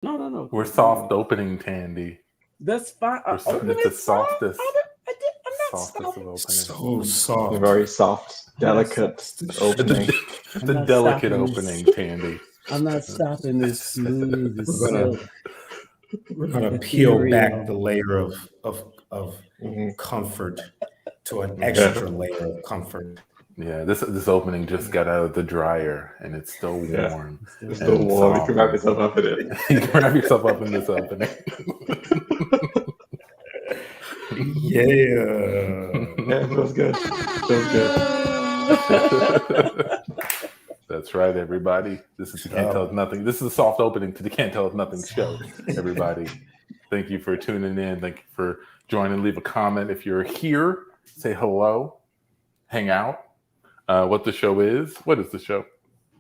No. We're soft opening, Tandi. That's fine. It's the softest. I'm not Softest stopping. of opening. So soft. Very soft, delicate opening. The delicate opening, Tandi. I'm not stopping this smooth, this silk. We're gonna peel back the layer of comfort to an extra layer of comfort. Yeah, this opening just got out of the dryer and it's still warm. It's still warm. You can wrap yourself up in it. You can wrap yourself up in this opening. Yeah, it feels good. That's right, everybody. This is the Can't Tell Us Nothing. This is a soft opening to the Can't Tell Us Nothing show, everybody. Thank you for tuning in. Thank you for joining. Leave a comment if you're here. Say hello. Hang out. What the show is. What is the show?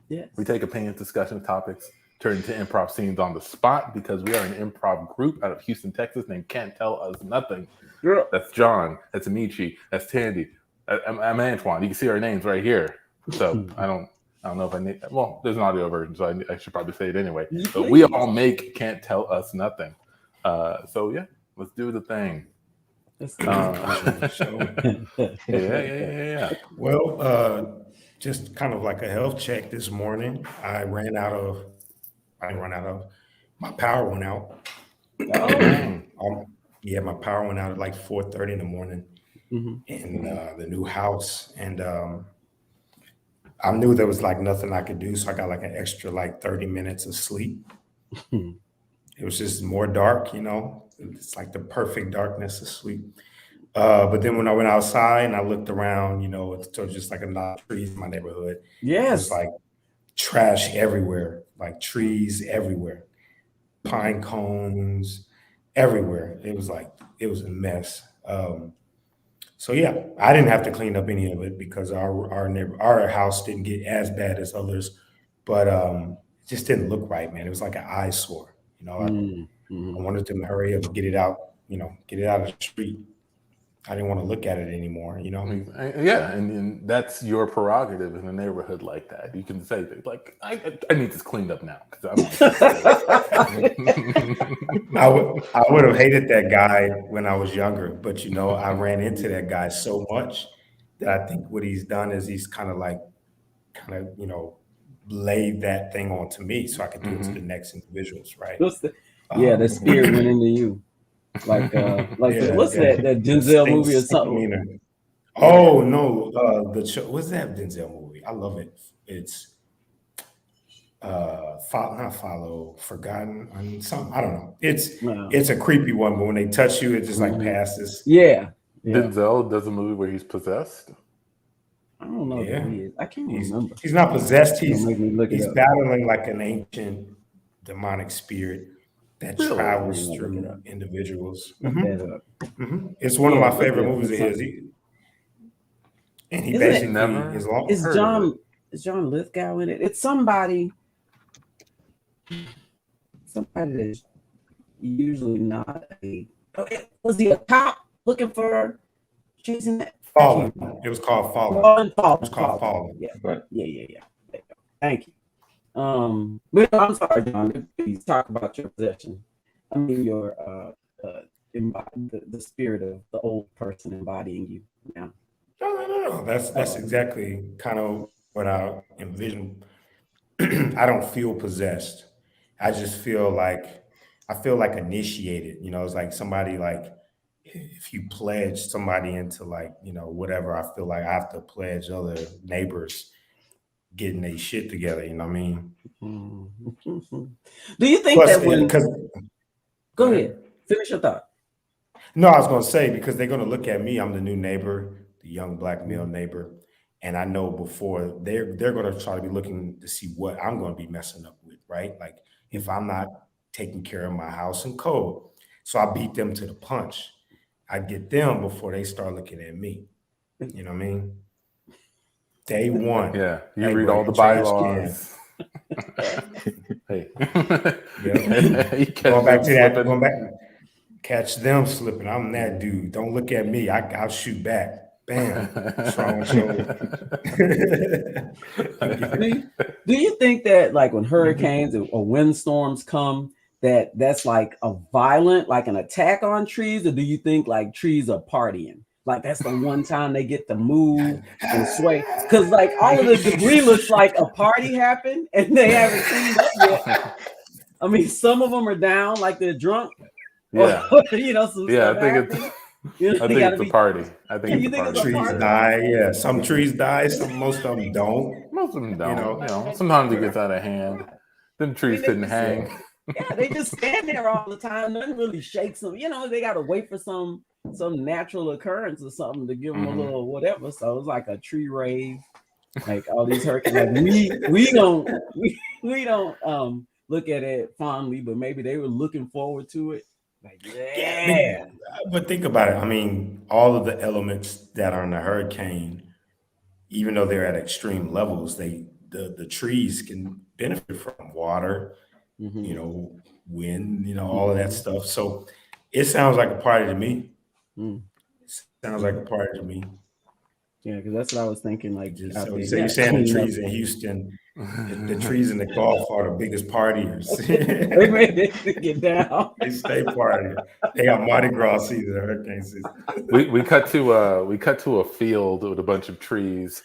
Yes. We take opinions, discussion topics, turn into improv scenes on the spot because we are an improv group out of Houston, Texas named Can't Tell Us Nothing. Yeah. That's John. That's Amechi. That's Tandi. I'm Antoine. You can see our names right here. So I don't know if I need. Well, there's an audio version, so I should probably say it anyway. But we all make Can't Tell Us Nothing. So yeah, let's do the thing. Yeah. Well, just kind of like a health check this morning. I didn't run out of. My power went out. Yeah, my power went out at like 4:30 in the morning in the new house, and I knew there was like nothing I could do, so I got like an extra like 30 minutes of sleep. It was just more dark, It's like the perfect darkness of sleep. But then when I went outside and I looked around, it's just like a lot of trees in my neighborhood. Yes. It was like trash everywhere, like trees everywhere, pine cones everywhere. It was a mess. So yeah, I didn't have to clean up any of it because our house didn't get as bad as others, but it just didn't look right, man. It was like an eyesore. I wanted them to hurry up and get it out, get it out of the street. I didn't want to look at it anymore, Yeah, and that's your prerogative in a neighborhood like that. You can say things like, I need this cleaned up now. I would have hated that guy when I was younger, but I ran into that guy so much that I think what he's done is he's kind of laid that thing onto me so I could do it to the next individuals, right? The spirit went into you. What's that Denzel movie or something? Oh no, what's that Denzel movie? I love it. It's Forgotten, something. I don't know. It's a creepy one, but when they touch you, it just like passes. Yeah. Denzel does a movie where he's possessed. I don't know who he is. I can't remember. He's not possessed. He's battling like an ancient demonic spirit that travels through individuals. It's one of my favorite movies of his. And he basically is John Lithgow in it? It's somebody that's usually not a. Was he a cop looking for chasing that? Fallen. It was called Fallen. It was called Fallen. Yeah. Yeah. Thank you. But I'm sorry, John. Please talk about your possession. I mean, your the spirit of the old person embodying you now. No. That's exactly kind of what I envision. I don't feel possessed. I just feel like initiated. It's like somebody like if you pledge somebody into like whatever. I feel like I have to pledge other neighbors getting their shit together, you know what I mean? Do you think that when... Go ahead. Finish your thought. No, I was going to say, because they're going to look at me. I'm the new neighbor, the young black male neighbor. And I know before they're going to try to be looking to see what I'm going to be messing up with, right? Like if I'm not taking care of my house and code. So I beat them to the punch. I get them before they start looking at me. You know what I mean? Day one. Yeah, you read all the bylaws. Hey. Going back to that, catch them slipping. I'm that dude. Don't look at me. I'll shoot back. Bam. Strong shoulder. Do you think that like when hurricanes or windstorms come, that's like a violent, like an attack on trees, or do you think like trees are partying? Like that's the one time they get to move and sway. Because like all of the debris looks like a party happened and they haven't cleaned up yet. I mean, some of them are down, like they're drunk. Yeah. Or, you know, some Yeah, stuff I think happened. You know, I think it's a party. I think you it's a think it's party. a Trees party? die. Yeah, some trees die. Most of them don't. Most of them don't. You You know. know, sometimes it gets out of hand. Them trees they couldn't just- hang. Yeah, they just stand there all the time. Nothing really shakes them. You know, they got to wait for some natural occurrence or something to give them a little whatever. So it's like a tree rave, like all these hurricanes. Like we don't look at it fondly, but maybe they were looking forward to it. Like yeah. But think about it. I mean, all of the elements that are in a hurricane, even though they're at extreme levels, the trees can benefit from water, you know, wind, you know, all of that stuff. So it sounds like a party to me. Sounds like a party to me. Yeah, because that's what I was thinking. Like, So you're saying the trees in Houston, the trees in the Gulf are the biggest partiers. They made it get down. They stay partying. They got Mardi Gras season, hurricane season. We cut to a field with a bunch of trees.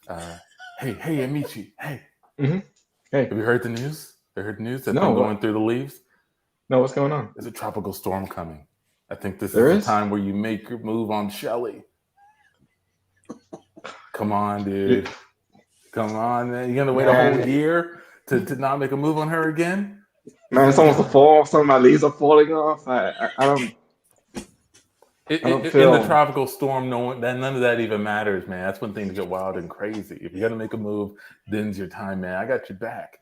Hey, Amechi. Hey. Hey. Have you heard the news? Have you heard the news that's No, been going through the leaves? No, what's going on? There's a tropical storm coming. I think this There is is? the time where you make your move on Shelly. Come on, dude. Come on, man. You gonna wait a whole year to not make a move on her again? Man, it's almost a fall. Some of my leaves are falling off. I don't. In the tropical storm, none of that even matters, man. That's when things get wild and crazy. If you got to make a move, then's your time, man. I got your back.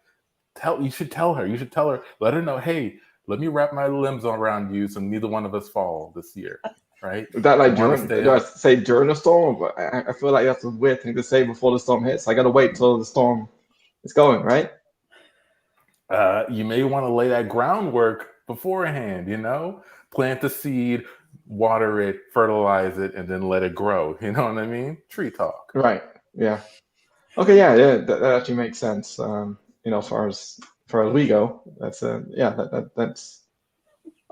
You should tell her. You should tell her. Let her know, hey, let me wrap my limbs around you so neither one of us fall this year, right? Is that like do I say during the storm? But I feel like that's a weird thing to say before the storm hits. I got to wait till the storm is going, right? You may want to lay that groundwork beforehand, you know? Plant the seed, water it, fertilize it, and then let it grow. You know what I mean? Tree talk. Right. Yeah. Okay. Yeah. That actually makes sense. You know, as far as we go, that's that's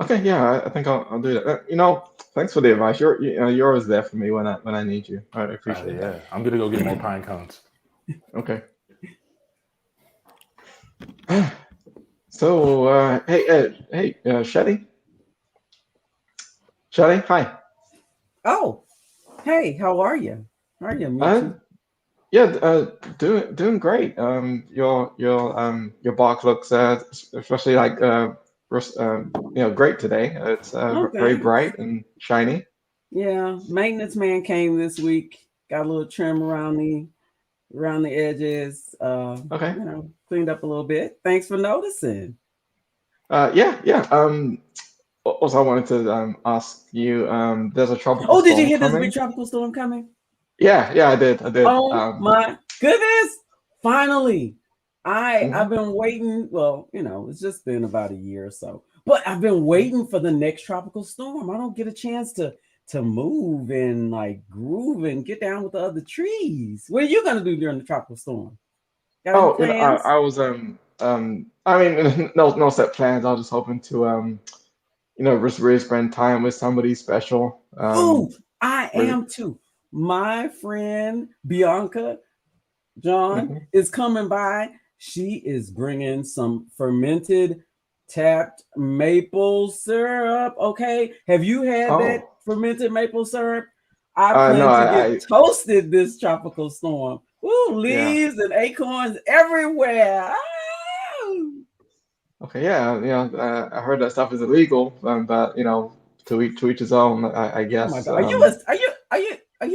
okay. Yeah, I think I'll do that. You know, thanks for the advice. You're always there for me when I need you. I appreciate that. I'm gonna go get more pine cones. Okay. So, hey, Shelly. Shelly, hi. Oh, hey, how are you? How are you, Amechi? Yeah, doing great. Your bark looks especially like great today. It's very bright and shiny. Yeah, maintenance man came this week. Got a little trim around the edges. Okay. You know, cleaned up a little bit. Thanks for noticing. Yeah. Also, I wanted to ask you. There's a tropical. Oh, did you storm hear coming? this big tropical storm coming? Yeah, I did. Oh my goodness! Finally, I've been waiting. Well, you know, it's just been about a year or so, but I've been waiting for the next tropical storm. I don't get a chance to move and like groove and get down with the other trees. What are you gonna do during the tropical storm? Got any plans? I was I mean, no set plans. I was just hoping to just really spend time with somebody special. I am too. My friend Bianca John is coming by. She is bringing some fermented tapped maple syrup. Okay, have you had that fermented mapaple syrup? I plan to get toasted this tropical storm. Ooh, leaves and acorns everywhere. Okay, yeah, I heard that stuff is illegal, but to each his own, I guess. Oh my God. Are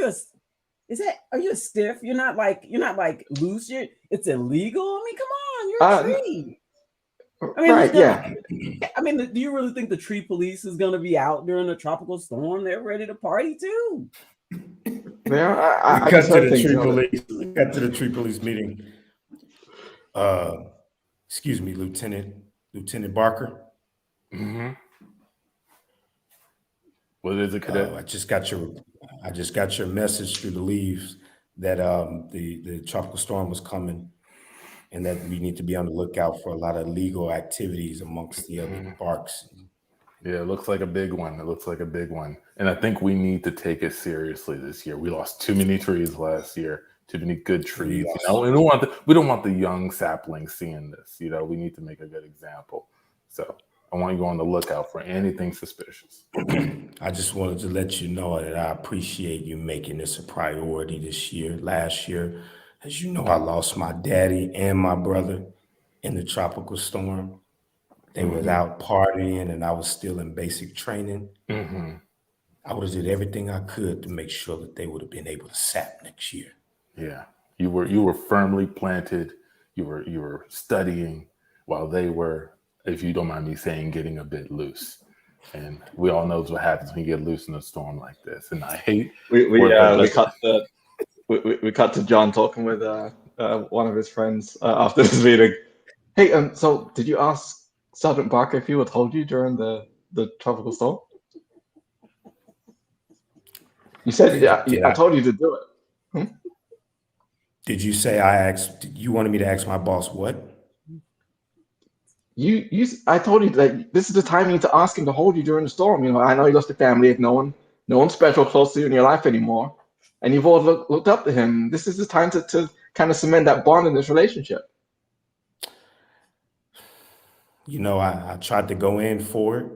you a stiff? You're not like loose. It's illegal. I mean, come on, you're a tree. I mean, right? Yeah. I mean, do you really think the tree police is going to be out during a tropical storm? They're ready to party too. Yeah, I got to the tree police. We got to the tree police meeting. Excuse me, Lieutenant Barker. What is it, Cadet? I just got your message through the leaves that the tropical storm was coming. and that we need to be on the lookout for a lot of legal activities amongst the other barks. Yeah, it looks like a big one. It looks like a big one. And I think we need to take it seriously this year. We lost too many trees last year, too many good trees. You know, and we don't want the young saplings seeing this. You know, we need to make a good example. So I want you to go on the lookout for anything suspicious. I just wanted to let you know that I appreciate you making this a priority this year. Last year, as you know, I lost my daddy and my brother in the tropical storm. They was out partying and I was still in basic training. I would have did everything I could to make sure that they would have been able to sap next year. Yeah. You were firmly planted. You were studying while they were, if you don't mind me saying, getting a bit loose. And we all know what happens when you get loose in a storm like this. And I hate we cut to John talking with one of his friends after this meeting. Hey, so did you ask Sergeant Barker if he would hold you during the tropical storm? You said, I told you to do it. Did you say you wanted me to ask my boss what? I told you that this is the time you need to ask him to hold you during the storm. You know, I know you lost your family. If no one special close to you in your life anymore, and you've all looked up to him. This is the time to kind of cement that bond in this relationship. You know, I tried to go in for it,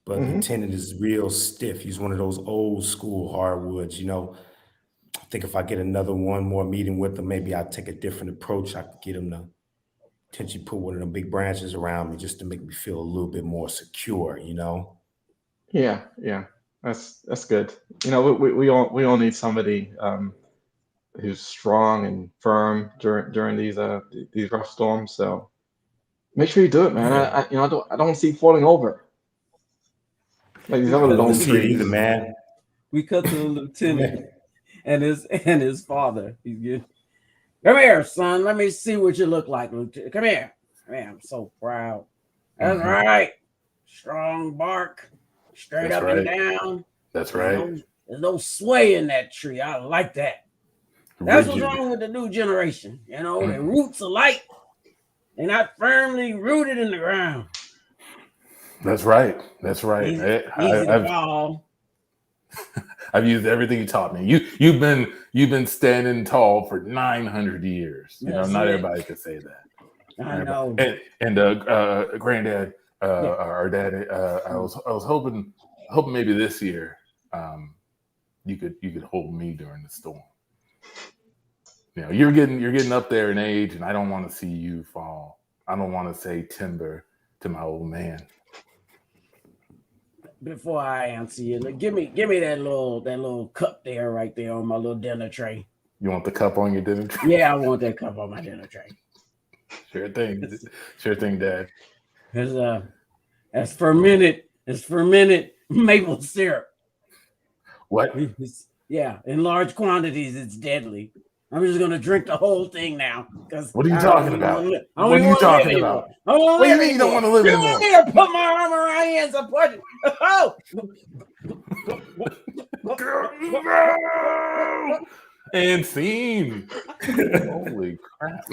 but Lieutenant is real stiff. He's one of those old school hardwoods. You know, I think if I get one more meeting with him, maybe I'll take a different approach. I could get him to potentially put one of them big branches around me just to make me feel a little bit more secure, you know? Yeah, that's good. You know, we all need somebody who's strong and firm during these rough storms. So make sure you do it, man. Yeah. I don't want to see you falling over. Like these other lone trees. Either, man. We cut to the lieutenant and his father. He's good. Come here, son. Let me see what you look like, Lieutenant. Come here. Man, I'm so proud. That's right. Strong bark. Straight That's up right. and down. That's right. There's no sway in that tree. I like that. That's what's wrong with the new generation. You know, their roots are light. They're not firmly rooted in the ground. That's right. That's right. Easy to fall. I've used everything you taught me. You've been standing tall for 900 years. You know, not everybody could say that. I know. And granddad, our daddy, I was hoping maybe this year, you could hold me during the storm. You know, you're getting up there in age, and I don't want to see you fall. I don't want to say timber to my old man. Before I answer you, give me that little cup there, right there on my little dinner tray. You want the cup on your dinner tray? Yeah, I want that cup on my dinner tray. Sure thing, Dad. That's fermented maple syrup. What? Yeah, in large quantities, it's deadly. I'm just gonna drink the whole thing now. What are you talking about? What are you talking about? What do you mean you don't want to live anymore? You want me to put my arm around you and support you? Oh! And scene. Holy crap.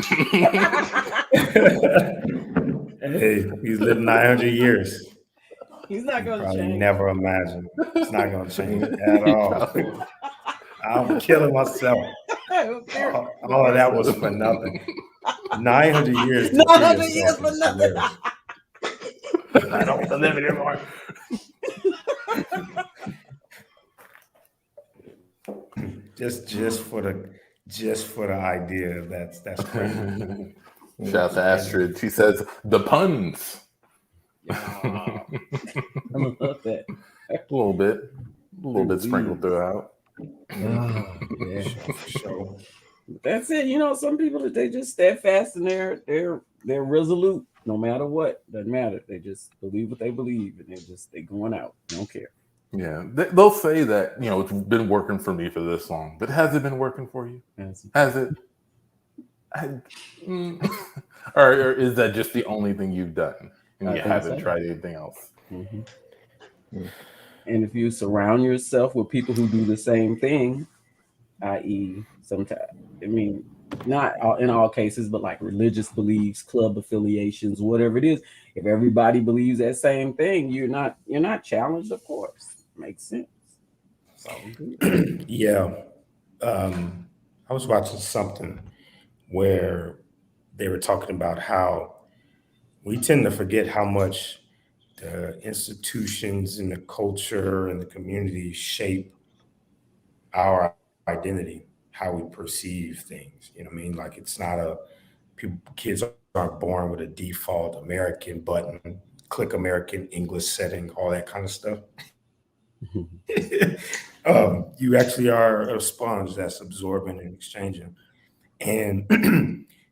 Hey, he's lived 900 years. He's not going to change. Never imagined. It's not going to change at all. I'm killing myself. All of that was for nothing. 900 years. 900 years for nothing. I don't want to live anymore. Just for the idea. That's crazy. Shout out to Astrid. She says the puns. I love that. A little bit sprinkled throughout. Oh, yeah. So That's it. You know, some people, they just steadfast and they're resolute no matter what. Doesn't matter. They just believe what they believe, and they going out. They don't care. Yeah, they'll say that, you know, it's been working for me for this long, but has it been working for you? Has it? Or is that just the only thing you've done and you haven't tried anything else? Mm-hmm. Yeah. And if you surround yourself with people who do the same thing, i.e., sometimes, I mean, not in all cases, but like religious beliefs, club affiliations, whatever it is. If everybody believes that same thing, you're not challenged, of course. Makes sense. It's all good. Yeah. I was watching something where they were talking about how we tend to forget how much the institutions and the culture and the community shape our identity, how we perceive things. You know what I mean? Like it's not kids aren't born with a default American button, click American English setting, all that kind of stuff. You actually are a sponge that's absorbing and exchanging. And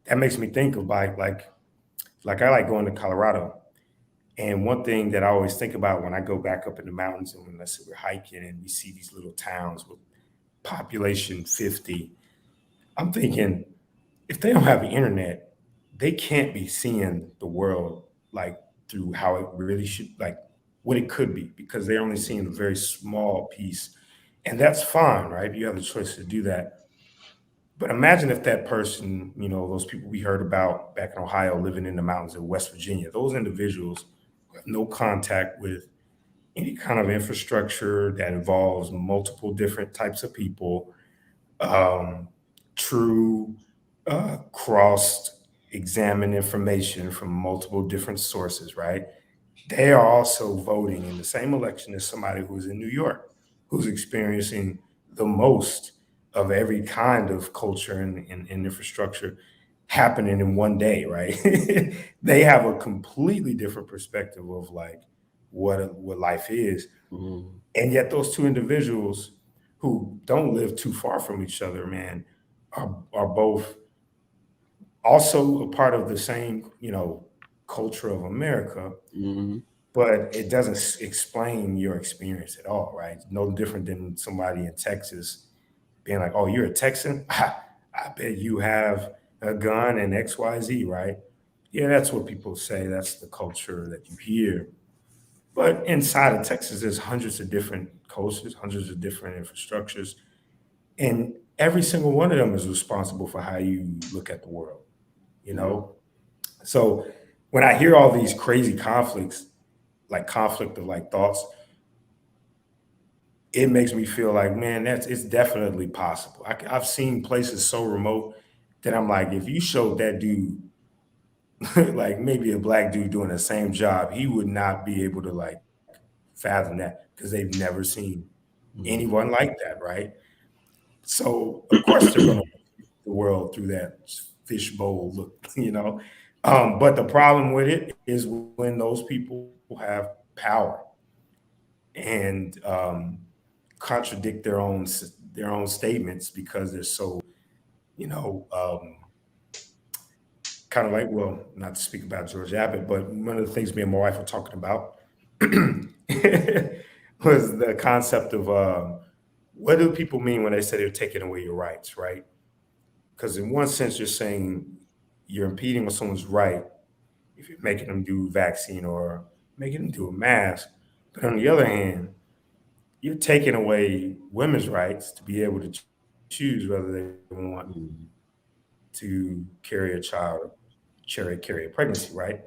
that makes me think of like I like going to Colorado. And one thing that I always think about when I go back up in the mountains and when let's say we're hiking and we see these little towns with population 50, I'm thinking if they don't have the internet, they can't be seeing the world like through how it really should, like what it could be, because they're only seeing a very small piece. And that's fine, right? You have the choice to do that. But imagine if that person, you know, those people we heard about back in Ohio living in the mountains of West Virginia, those individuals who have no contact with any kind of infrastructure that involves multiple different types of people, um, true cross examine information from multiple different sources, right? They are also voting in the same election as somebody who's in New York, who's experiencing the most of every kind of culture and infrastructure happening in one day, right? They have a completely different perspective of like what life is. Mhm. And yet those two individuals who don't live too far from each other, man, are both also a part of the same, you know, culture of America, Mhm. but it doesn't explain your experience at all, right? No different than somebody in Texas being like, "Oh, you're a Texan? I bet you have a gun and XYZ, right?" Yeah, that's what people say. That's the culture that you hear. But inside of Texas, there's hundreds of different cultures, hundreds of different infrastructures, and every single one of them is responsible for how you look at the world, you Yeah. know? So when I hear all these crazy conflicts, like conflict of like thoughts, it makes me feel like, man, it's definitely possible. I've seen places so remote that I'm like, if you showed that dude, like maybe a black dude doing the same job, he would not be able to like fathom that because they've never seen Mhm. anyone like that, right? So of course they're going to the world through that fishbowl look, you know. But the problem with it is when those people have power and contradict their own statements because they're so, you know, kind of like, well, not to speak about George Abbott, but one of the things me and my wife were talking about was the concept of what do people mean when they say they're taking away your rights, right? Because in one sense, you're saying you're impeding on someone's right if you're making them do vaccine or making them do a mask. But on the other hand, you're taking away women's rights to be able to choose whether they want Mhm. to carry a child or carry a pregnancy, right?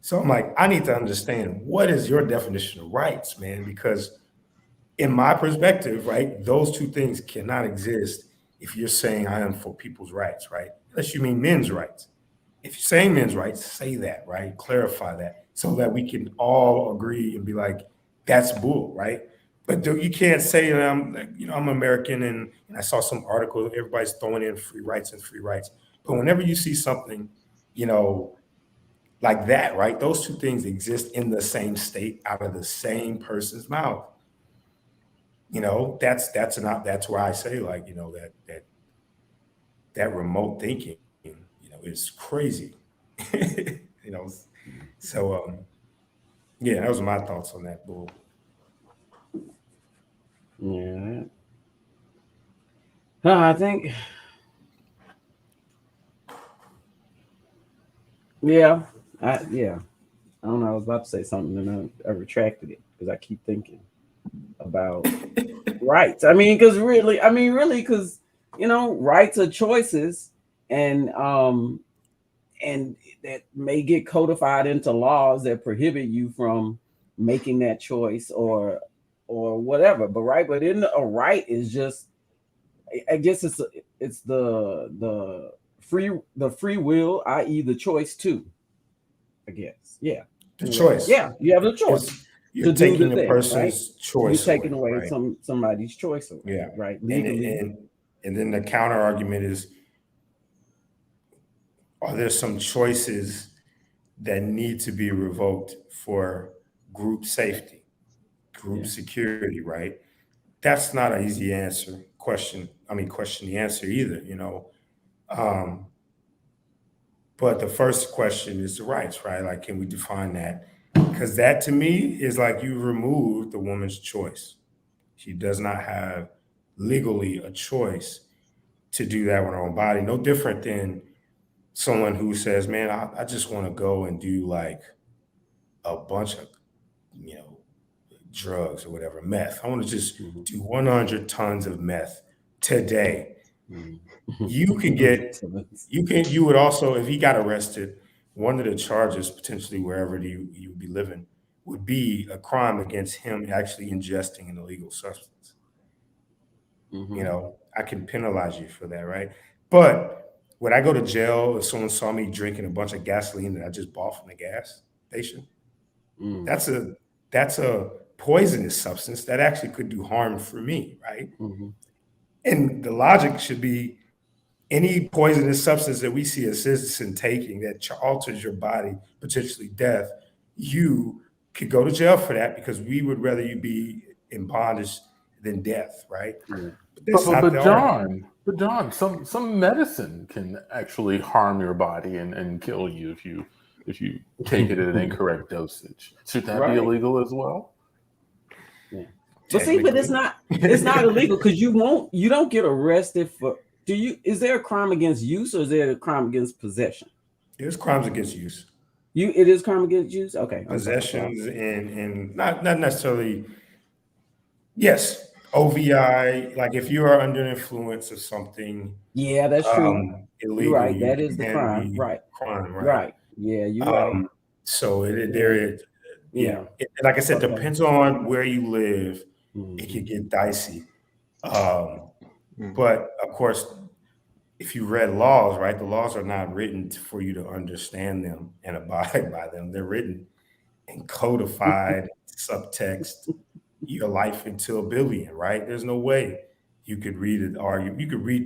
So I'm like, I need to understand what is your definition of rights, man? Because in my perspective, right, those two things cannot exist if you're saying I am for people's rights, right? Unless you mean men's rights. If you're saying men's rights, say that, right? Clarify that so that we can all agree and be like, that's bull, right? But you can't say that I'm, like, you know, I'm American and I saw some article, everybody's throwing in free rights and free rights. But whenever you see something, you know, like that, right? Those two things exist in the same state out of the same person's mouth. You know, that's why I say like, you know, that remote thinking, you know, is crazy. You know, so yeah, those are my thoughts on that bull. Yeah. I think, yeah, yeah. I don't know. I was about to say something and I retracted it because I keep thinking about rights. I mean, because really, because rights are choices, and and that may get codified into laws that prohibit you from making that choice or whatever. But in a right is just, I guess it's the free will, i.e. the choice too. I guess. Yeah. The choice. Yeah, you have the choice You're to do taking the a thing, right? person's choice You're taking away, away right? somebody's choice away, Yeah. right? And, Legally. and then the counter argument is, are there some choices that need to be revoked for group safety, group security, right? That's not an easy question the answer either, Um, but the first question is the rights, right? Like, can we define that? Because that to me is like you remove the woman's choice. She does not have legally a choice to do that with her own body. No different than someone who says, man, I just want to go and do like a bunch of, you know, drugs or whatever, meth. I want to just do 100 tons of meth today. You can get, you would also, if he got arrested, one of the charges potentially wherever you would be living would be a crime against him actually ingesting an illegal substance. I can penalize you for that, right? But would I go to jail if someone saw me drinking a bunch of gasoline that I just bought from the gas station? That's a poisonous substance that actually could do harm for me, right? And the logic should be any poisonous substance that we see a citizen taking that alters your body, potentially death, you could go to jail for that because we would rather you be in bondage than death, right? But that's not the argument. But John, some medicine can actually harm your body and kill you if you take it at an incorrect dosage. Should that be illegal as well? Yeah. But see, but it's not illegal because you don't get arrested for. Is there a crime against use or is there a crime against possession? There's crimes against use. It is crime against use? Okay. Possessions and not necessarily. Yes, OVI. Like if you are under influence of something. Yeah, that's true. Illegal. You're right. That is the crime. Right. Crime. Right. Right. Yeah, you're right. So there is. Yeah. Like I said, depends on where you live. It can get dicey. But of course, if you read laws, right, the laws are not written for you to understand them and abide by them. They're written and codified subtext your life into oblivion, right? There's no way you could read it, or you could read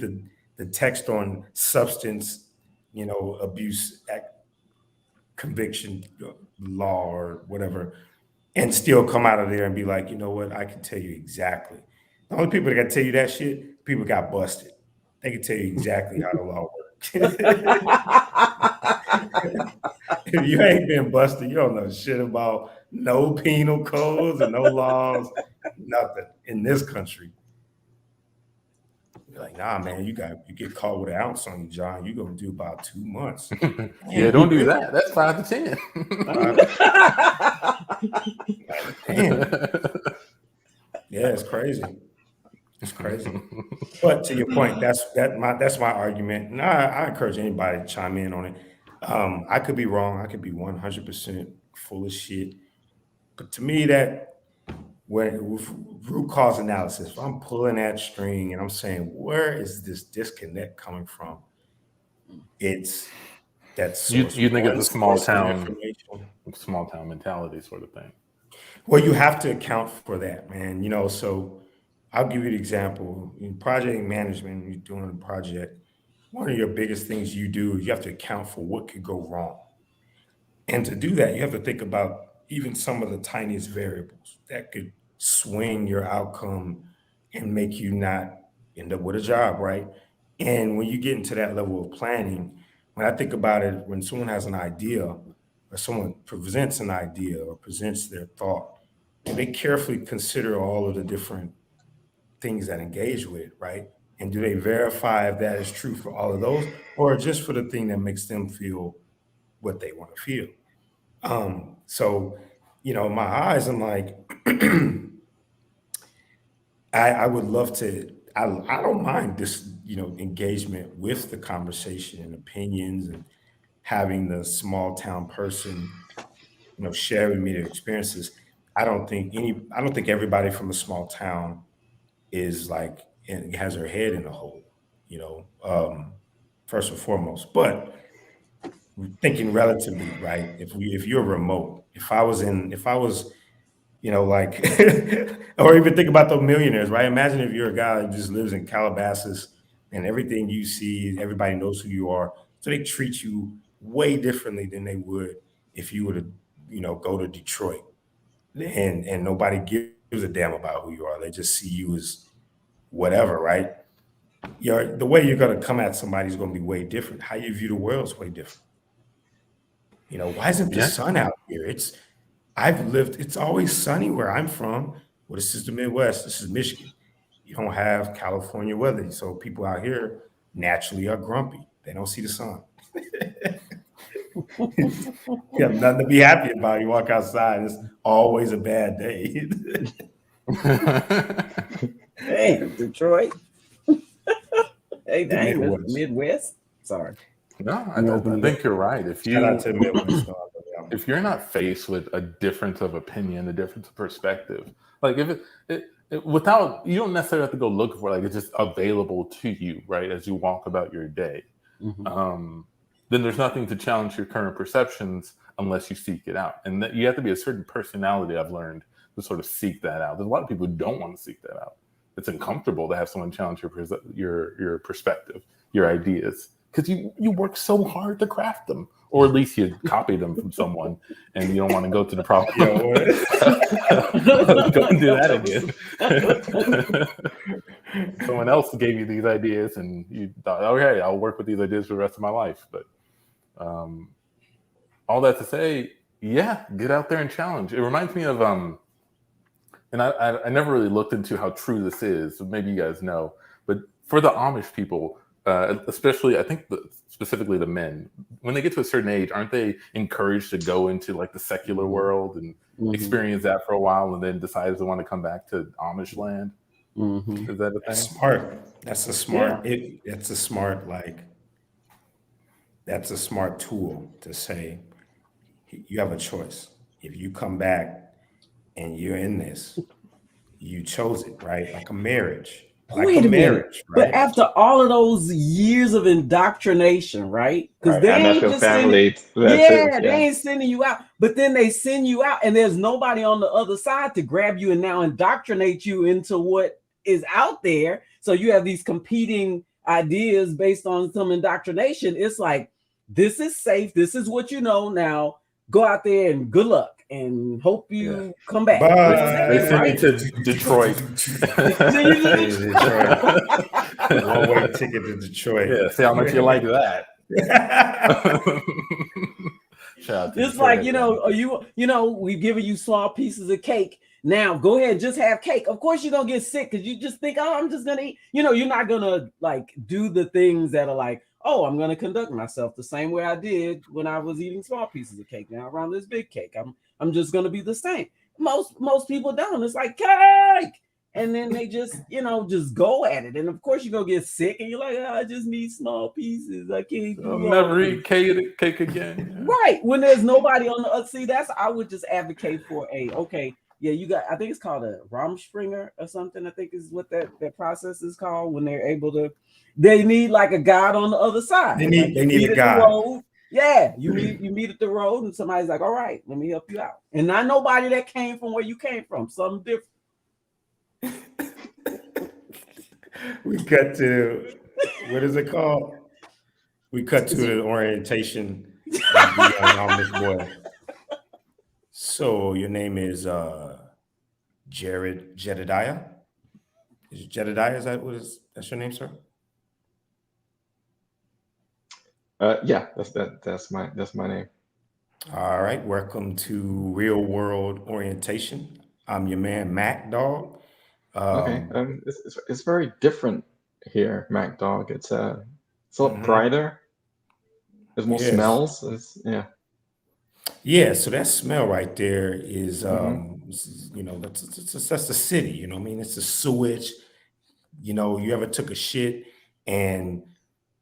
the text on substance, abuse conviction law or whatever, and still come out of there and be like, you know what, I can tell you exactly. The only people that can tell you that shit, people got busted. They can tell you exactly how the law works. If you ain't been busted, you don't know shit about no penal codes and no laws, nothing in this country. You're like, nah, man, you get caught with an ounce on you, John. You're gonna do about 2 months. Yeah, don't do that. That's 5 to 10. Damn. Yeah, it's crazy. It's crazy. But to your point, that's my argument. And I encourage anybody to chime in on it. I could be wrong. I could be 100% full of shit. But to me, that with root cause analysis, if I'm pulling that string and I'm saying, where is this disconnect coming from? It's that source. You think it's a small town mentality sort of thing. Well, you have to account for that, man. So I'll give you an example. In project management, you're doing a project, one of your biggest things you do is you have to account for what could go wrong. And to do that, you have to think about even some of the tiniest variables that could swing your outcome and make you not end up with a job, right? And when you get into that level of planning, when I think about it, when someone has an idea or someone presents an idea or presents their thought, they carefully consider all of the different things that engage with it, right? And do they verify if that is true for all of those or just for the thing that makes them feel what they want to feel? So, in my eyes, I'm like, I would love to, I don't mind engagement with the conversation and opinions, and having the small town person, share with me their experiences. I don't think everybody from a small town is like has their head in a hole, first and foremost. But thinking relatively, right? If you're remote, if I was, like, or even think about the millionaires, right? Imagine if you're a guy who just lives in Calabasas and everything you see, everybody knows who you are. So they treat you way differently than they would if you were to, go to Detroit and nobody gives a damn about who you are. They just see you as whatever, right? The way you're going to come at somebody is going to be way different. How you view the world is way different. Why isn't the sun out here? It's always sunny where I'm from. Well, this is the Midwest. This is Michigan. You don't have California weather. So people out here naturally are grumpy. They don't see the sun. You have nothing to be happy about. You walk outside, it's always a bad day. Damn, Detroit. Hey, dang, Midwest. Sorry. No, I think you're right. If you're not faced with a difference of opinion, a difference of perspective, like if without, you don't necessarily have to go look for it, like it's just available to you, right, as you walk about your day. Then there's nothing to challenge your current perceptions unless you seek it out. And that you have to be a certain personality, I've learned, to sort of seek that out. There's a lot of people who don't want to seek that out. It's uncomfortable to have someone challenge your perspective, your ideas, because you work so hard to craft them, or at least you copy them from someone, and you don't want to go to the problem. Don't do that again. Someone else gave you these ideas, and you thought, okay, I'll work with these ideas for the rest of my life. But all that to say, yeah, get out there and challenge. It reminds me of and I never really looked into how true this is. So maybe you guys know, but for the Amish people, especially, I think specifically the men, when they get to a certain age, aren't they encouraged to go into like the secular world and experience that for a while, and then decide if they want to come back to Amish land? Is that a thing? That's smart. That's a smart. Yeah. That's a smart tool to say you have a choice. If you come back and you're in this, you chose it, right? Like a marriage. Wait a minute. Right? But after all of those years of indoctrination, right? Because they ain't just they ain't sending you out. But then they send you out, and there's nobody on the other side to grab you and now indoctrinate you into what is out there. So you have these competing ideas based on some indoctrination. It's like, this is safe. This is what you know. Now go out there and good luck. And hope you come back. They send me to Detroit. One-way ticket to Detroit. Yeah, see how much you like that. It's like, we've given you small pieces of cake. Now go ahead and just have cake. Of course you're gonna get sick because you just think, I'm just gonna eat. You're not gonna like do the things that are like, oh, I'm gonna conduct myself the same way I did when I was eating small pieces of cake. Now around this big cake, I'm just gonna be the same. Most people don't. It's like cake, and then they just just go at it. And of course you're gonna get sick, and you're like, I just need small pieces. I can't. I'll never eat cake again. Right. When there's nobody on the other. See, I would just advocate for you got. I think it's called a Rumspringer or something. I think is what that process is called when they're able to. They need like a guide on the other side. They need a guide. Yeah, you meet at the road, and somebody's like, "All right, let me help you out." And not nobody that came from where you came from, something different. We cut to what is it called? We cut to the orientation on this boy. So your name is Jedediah? Is it Jedediah? That's your name, sir? Yeah, that's my name. All right, welcome to Real World Orientation. I'm your man, Mac Dog. Okay, it's very different here, Mac Dog. It's a lot brighter. There's more smells. Yeah, so that smell right there is, that's the city. You know what I mean? It's the sewage. You ever took a shit and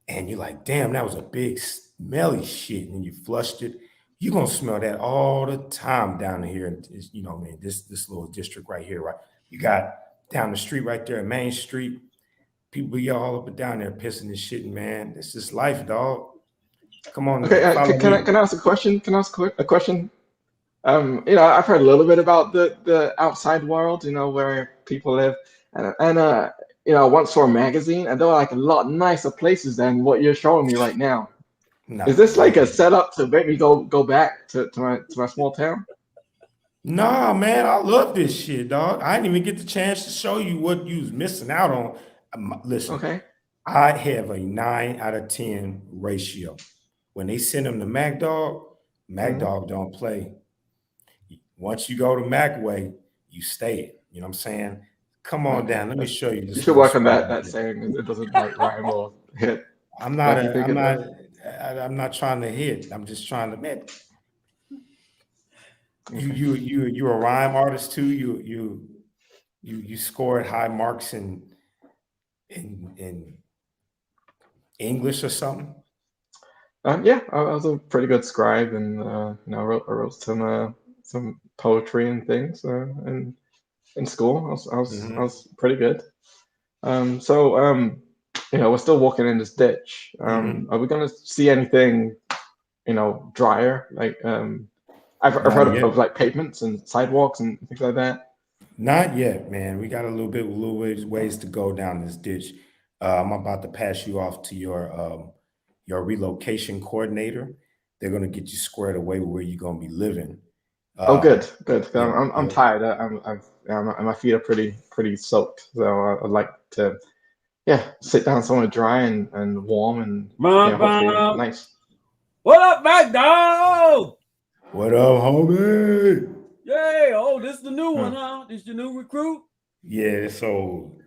you're like, damn, that was a big smelly shit, and you flushed it. You're gonna smell that all the time down here. Man, this little district right here, right? You got down the street right there, Main Street. People be all up and down there pissing and shitting, man. It's just life, dog. Come on, Okay, follow me. can I ask a question? Can I ask a question? I've heard a little bit about the outside world, where people live, and I once saw a magazine, and there were like a lot nicer places than what you're showing me right now. Nah, Is this like a man. setup to make me go back to my small town? Nah, man, I love this shit, dog. I didn't even get the chance to show you what you was missing out on. Listen, Okay. I have a 9 out of 10 ratio. When they send them to Mac Dog don't play. Once you go to Macway, you stay. You know what I'm saying? Come on down. Let me show you this. You should work on that saying. It doesn't like rhyme or hit. I'm not trying to hit. I'm just trying to admit. You're a rhyme artist too. You scored high marks in English or something. Yeah, I was a pretty good scribe, and I wrote some poetry and things, and in school. I was pretty good. We're still walking in this ditch. Are we gonna see anything, drier? Like, I've heard of like pavements and sidewalks and things like that. Not yet, man. We got a little ways to go down this ditch. I'm about to pass you off to your relocation coordinator. They're gonna get you squared away with where you're gonna be living. Good. Yeah, I'm tired. My feet are pretty soaked, so I'd like to, sit down somewhere dry and warm and hopefully nice. What up, Mac Dog? What up, homie? Yay! Oh, this is the new one, huh? This your new recruit? Yeah, this old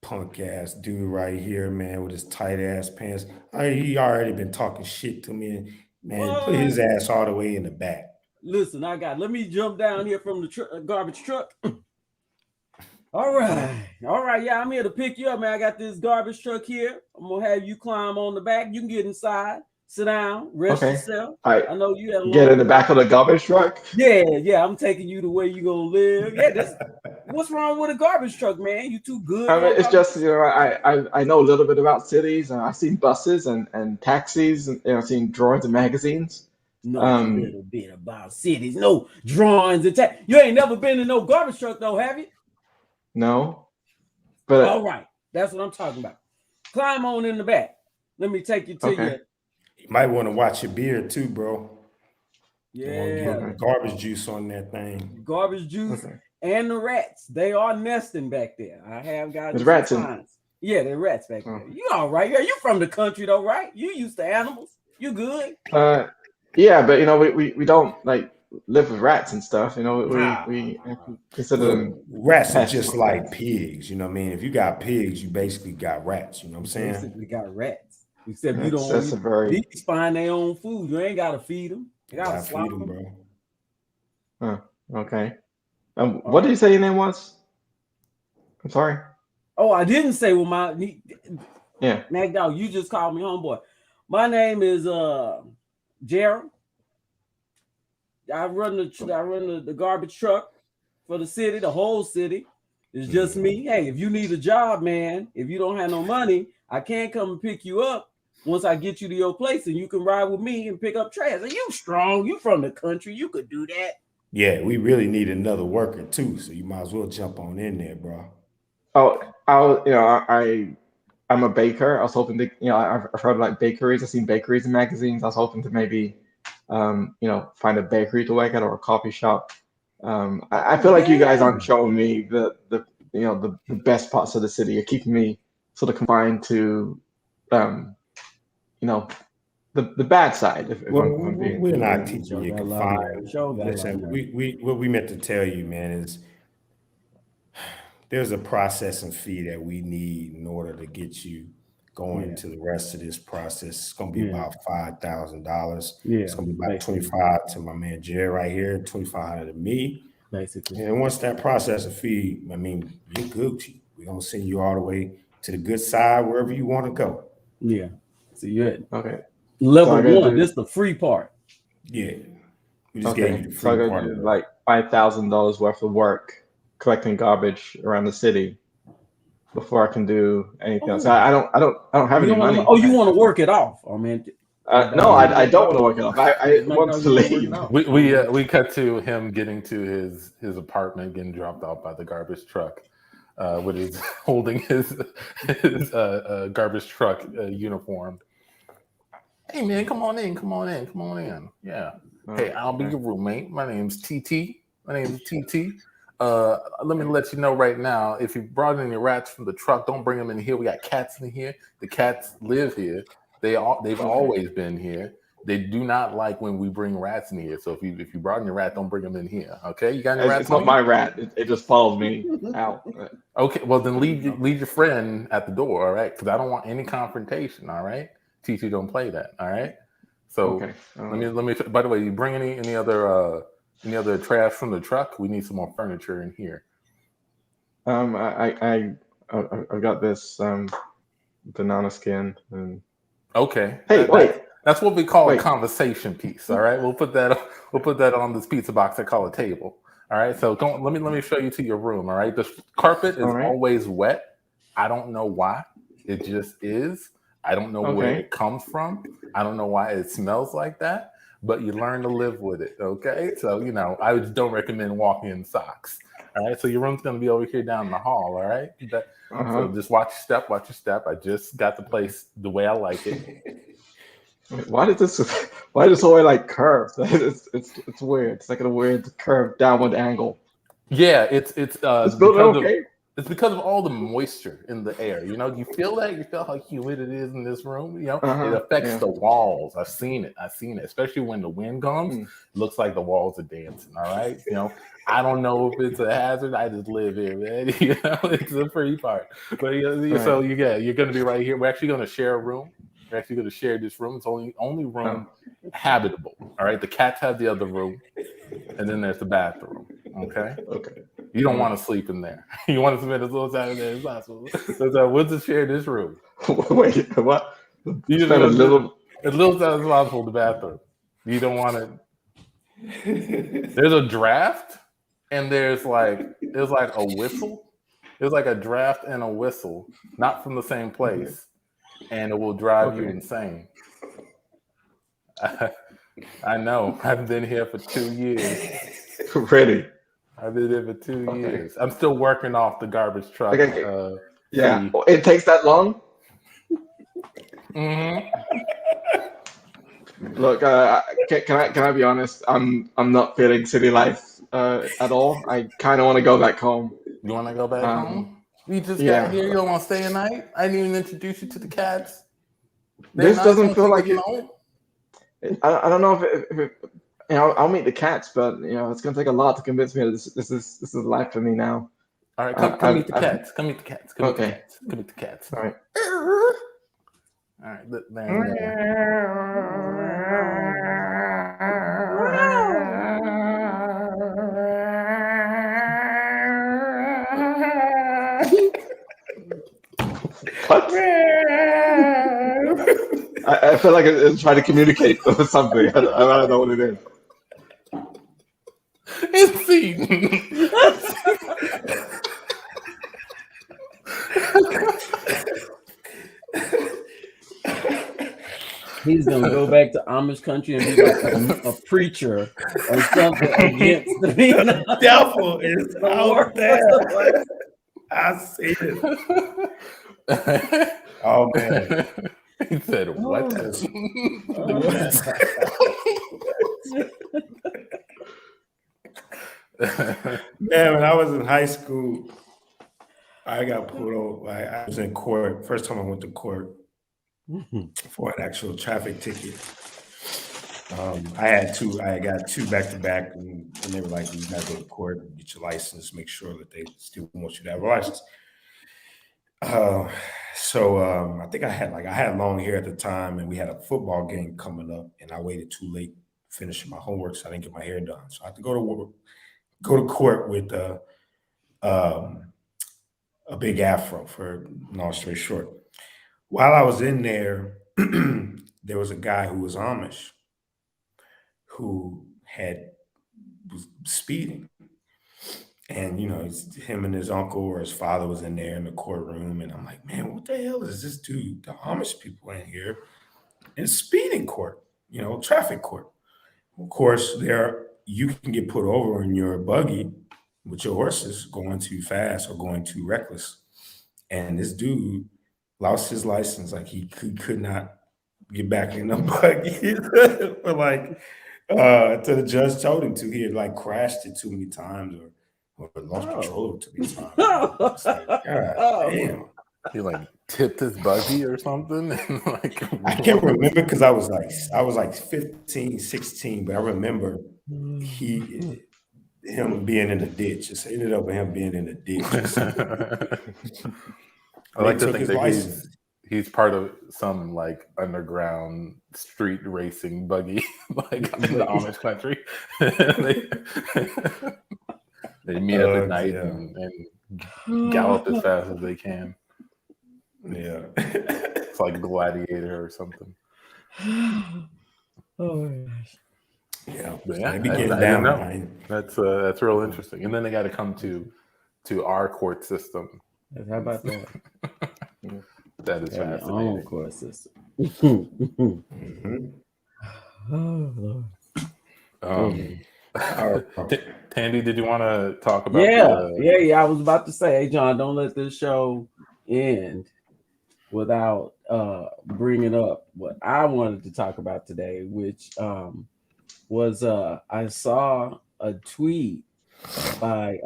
punk ass dude right here, man, with his tight ass pants. He already been talking shit to me, man. What? Put his ass all the way in the back. Listen, let me jump down here from the garbage truck. All right. Yeah, I'm here to pick you up, man. I got this garbage truck here. I'm gonna have you climb on the back. You can get inside, sit down, rest yourself. I know you had a get in the back of the garbage truck. Yeah. I'm taking you to where you gonna live. Yeah, what's wrong with a garbage truck, man? You too good. I mean, it's just I know a little bit about cities. I've seen buses and taxis, and I've seen drawings and magazines. No, a little bit about cities. No drawings and you ain't never been in no garbage truck though, have you? No, but all right, that's what I'm talking about. Climb on in the back. Let me take you to you. You might want to watch your beard too, bro. Yeah, garbage juice on that thing. Garbage juice and the rats. They are nesting back there. I have got there's rats Yeah, they're rats back there. You all right? Yeah, you from the country though, right? You used to animals. You good? Yeah, but we don't like live with rats and stuff. We consider them rats are just like pigs. You know what I mean? If you got pigs, you basically got rats. You know what I'm saying? Basically got rats. Except you don't. These find their own food. You ain't gotta feed them. You gotta feed them, bro. Okay. What did you say your name was? I'm sorry. Oh, I didn't say Mac Dog, you just called me homeboy. My name is Gerald. I run the garbage truck for the city, the whole city. It's just me. Hey, if you need a job, man, if you don't have no money, I can't come and pick you up once I get you to your place, and you can ride with me and pick up trash. And you strong, you from the country, you could do that. Yeah, we really need another worker too, so you might as well jump on in there, bro. Oh, I'm a baker. I was hoping to, I've heard of like bakeries. I've seen bakeries in magazines. I was hoping to maybe, find a bakery to work at or a coffee shop. I feel like you guys aren't showing me the best parts of the city. You're keeping me sort of confined to, the bad side. We're not teaching you confined. Listen, what we meant to tell you, man, is there's a processing fee that we need in order to get you going to the rest of this process. It's going to be about $5,000. It's going to be about 25 to my man Jerry right here, 2,500 to me. Basically. And once that processing fee, I mean, you're Gucci. We're going to send you all the way to the good side, wherever you want to go. Yeah. So you're at Okay. level So I gotta one. do- This is the free part. Yeah. We just gave you Okay. the So I free gotta part do of it. like $5,000 worth of work collecting garbage around the city before I can do anything else. I don't have You any don't want money. to, you want to work it off. Oh man. No, I don't want to work it off. I want to leave. We cut to him getting to his apartment, getting dropped off by the garbage truck, with his holding his garbage truck uniform. Hey man, come on in. Yeah. Hey, I'll be your roommate. My name's TT. Let me let you know right now, if you brought in your rats from the truck, don't bring them in here. We got cats in here. The cats live here. They've always been here. They do not like when we bring rats in here. So if you brought in your rat, don't bring them in here. Okay? You got any rats? It's not my rat. It just follows me out. Okay. Well, then leave your friend at the door. All right? Because I don't want any confrontation. All right? TT don't play that. All right? So Okay. let me. By the way, you bring any other trash from the truck? We need some more furniture in here. I've got this banana skin and. Okay. Hey, wait. That's what we call a conversation piece. All right. We'll put that on this pizza box. I call a table. All right. So let me show you to your room. All right. The carpet is always wet. I don't know why. It just is. I don't know where it comes from. I don't know why it smells like that. But you learn to live with it. Okay. So I just don't recommend walking in socks. All right. So your room's gonna be over here down the hall. All right. So just watch your step. I just got the place the way I like it. Why is this whole way like curved? It's weird. It's like a weird curved downward angle. Yeah, it's building it's because of all the moisture in the air. You feel that? You feel how humid it is in this room? It affects the walls. I've seen it, especially when the wind comes. It looks like the walls are dancing. All right. I don't know if it's a hazard. I just live here, man. It's a free part. But so you're gonna be right here. We're actually gonna share a room. We're actually going to share this room. It's only room habitable. All right. The cats have the other room, and then there's the bathroom. Okay. You don't want to sleep in there. You want to spend as little time in there as possible. So we'll just share this room. Wait, what? You spend as little time as possible in the bathroom. You don't want to. There's a draft, and there's like a whistle. There's like a draft and a whistle, not from the same place. And it will drive you insane. I know. I've been here for 2 years. Really? I've been here for 2 years. I'm still working off the garbage truck. Yeah. It takes that long? Mm-hmm. Look, can I be honest? I'm not feeling city life at all. I kind of want to go back home. You want to go back home? You just got here. You don't want to stay a night? I didn't even introduce you to the cats. This doesn't feel like it. I don't know if it I'll meet the cats, but it's gonna take a lot to convince me that this is life for me now. All right, come meet the cats. Come meet the cats. Come meet the cats. All right. All right. What? I feel like it's trying to communicate or something. I don't know what it is. It's eating. He's gonna go back to Amish country and be like a preacher or something against the devil is out there. I see it. Oh man. He said, "What?" Man, when I was in high school, I got pulled over. I was in court. First time I went to court for an actual traffic ticket. I got two back to back, and they were like, "You gotta go to court and get your license. Make sure that they still want you to have a license." So I think I had long hair at the time, and we had a football game coming up, and I waited too late finishing my homework, so I didn't get my hair done. So I had to go to court with a big afro, for long story short. While I was in there, there was a guy who was Amish who was speeding. And him and his uncle or his father was in there in the courtroom, and I'm like, man, what the hell is this dude? The Amish people in here in speeding court, traffic court. Of course, you can get put over in your buggy with your horses going too fast or going too reckless. And this dude lost his license, like he could not get back in the buggy. To the judge told him to. He had like crashed it too many times or lost control of it too many times. It's like, God damn. He like tipped his buggy or something. Like, I can't remember because I was like 15, 16, but I remember him being in the ditch. It ended up with him being in the ditch. I like to think that he's part of some like underground street racing buggy, like in the Amish country. They meet up at night and gallop as fast as they can. Yeah. It's like Gladiator or something. Oh my gosh. Yeah. But yeah, I didn't know. That's real interesting. And then they got to come to our court system. How about that? That is fascinating. Own court system. Oh Lord. Tandi, did you want to talk about? Yeah. I was about to say, hey John, don't let this show end without bringing up what I wanted to talk about today, which was I saw a tweet by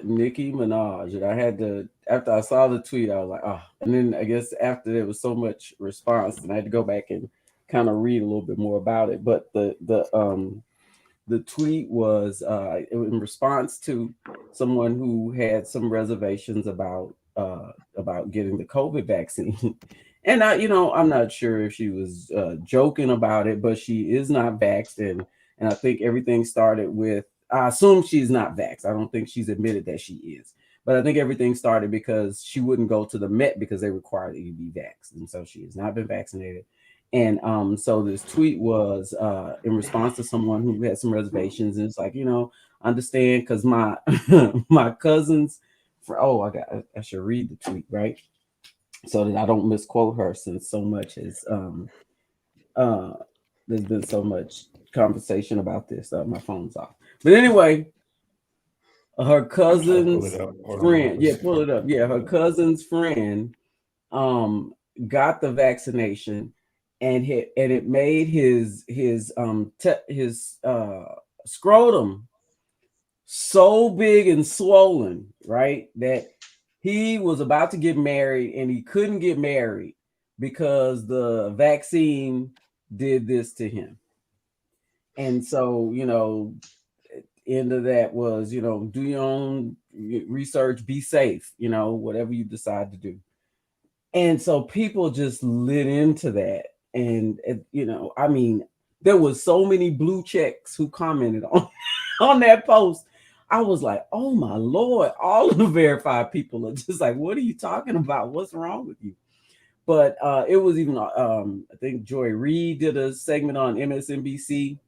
Nicki Minaj, and I had to, after I saw the tweet, I was like, oh, and then I guess after there was so much response, and I had to go back and kind of read a little bit more about it. But the tweet was in response to someone who had some reservations about getting the COVID vaccine. And I'm not sure if she was joking about it, but she is not vaxxed, and I think everything started with, I assume she's not vaxxed. I don't think she's admitted that she is, but I think everything started because she wouldn't go to the Met because they require that you be vaxxed, and so she has not been vaccinated. And so this tweet was in response to someone who had some reservations, and it's like, understand, because my my cousins, I should read the tweet, right, so that I don't misquote her, since so much has there's been so much conversation about this. My phone's off, but anyway, her cousin's friend, pull it up. Yeah, her cousin's friend got the vaccination, and it made his scrotum so big and swollen, right, that he was about to get married and he couldn't get married because the vaccine did this to him. And so, end of that was, do your own research, be safe, whatever you decide to do. And so people just lit into that. And, there was so many blue checks who commented on that post. I was like, oh my Lord, all of the verified people are just like, what are you talking about? What's wrong with you? But it was even, I think Joy Reid did a segment on MSNBC.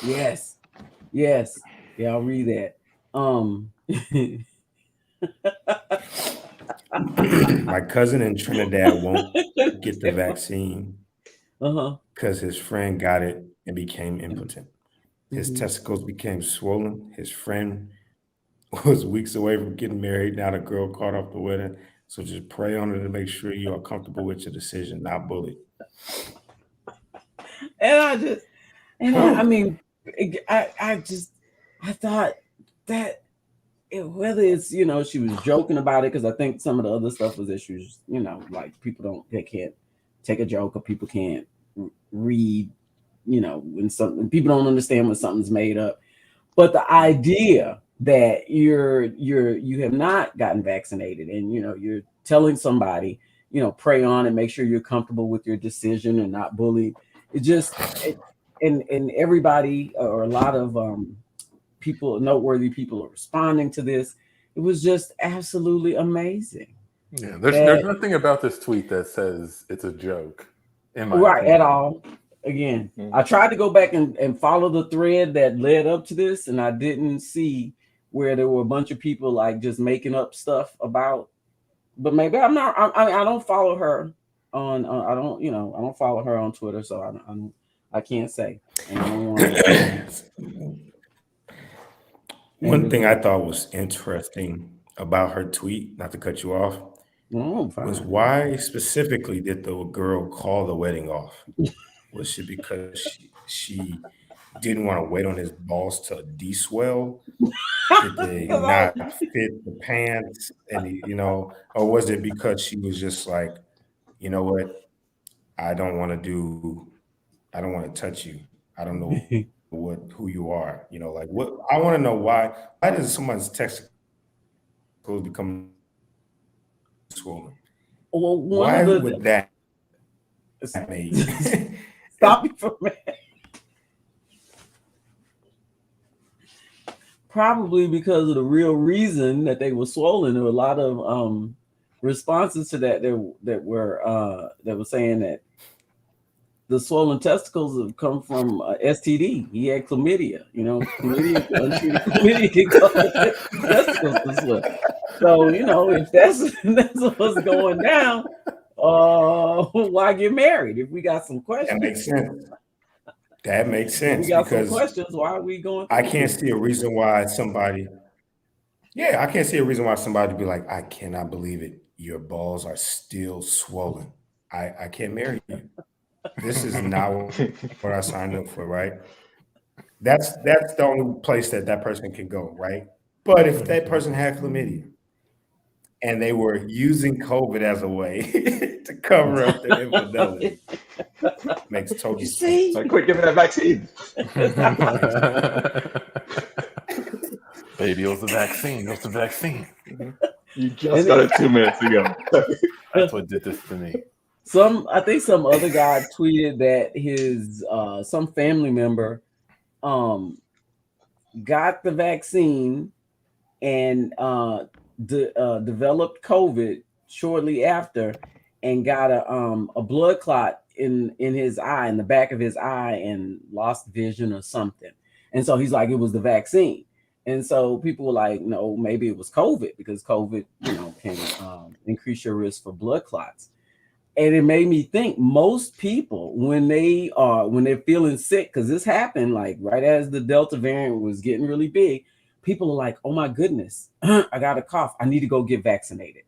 Yes. Yeah, I'll read that. My cousin in Trinidad won't get the vaccine because his friend got it and became impotent. His testicles became swollen. His friend was weeks away from getting married. Now the girl caught off the wedding. So just pray on it to make sure you are comfortable with your decision, not bullied. And I thought that whether it's, she was joking about it, because I think some of the other stuff was issues, like they can't take a joke, or people can't read, when people don't understand when something's made up. But the idea that you have not gotten vaccinated, and you're telling somebody, pray on and make sure you're comfortable with your decision and not bullied. And everybody, or a lot of noteworthy people are responding to this. It was just absolutely amazing. Yeah, there's nothing about this tweet that says it's a joke, in my right opinion. at all. Again, I tried to go back and follow the thread that led up to this, and I didn't see where there were a bunch of people like just making up stuff about. But maybe I'm not. I don't follow her on. I don't. I don't follow her on Twitter, so I can't say. And I don't want. One thing I thought was interesting about her tweet, not to cut you off, was why specifically did the girl call the wedding off? Was it because she didn't want to wait on his balls to de-swell? Did they not fit the pants? And or was it because she was just like, you know what? I don't want to touch you. I don't know who you are. Like what I want to know why does someone's testicles become swollen? Well, why would that make stop you for a minute? Probably because of the real reason that they were swollen. There were a lot of responses to that were saying that the swollen testicles have come from STD. He had chlamydia. Chlamydia can cause testicles to swell. So if that's what's going down, why get married? If we got some questions, that makes sense. We got some questions. Why are we going? I can't see a reason why somebody. Yeah, I can't see a reason why somebody would be like, I cannot believe it. Your balls are still swollen. I can't marry you. This is not what I signed up for, right? That's the only place that person can go, right? But if that person had chlamydia and they were using COVID as a way to cover up their infidelity, makes total sense. Like, quit giving that vaccine. Baby, it was the vaccine. It was the vaccine. You just got it 2 minutes ago. That's what did this to me. I think some other guy tweeted that his some family member got the vaccine and developed COVID shortly after and got a blood clot in his eye, in the back of his eye, and lost vision or something. And so he's like, it was the vaccine. And so people were like, no, maybe it was COVID, because COVID, can increase your risk for blood clots. And it made me think most people, when they're feeling sick, because this happened like right as the Delta variant was getting really big, people are like, oh my goodness, I got a cough. I need to go get vaccinated.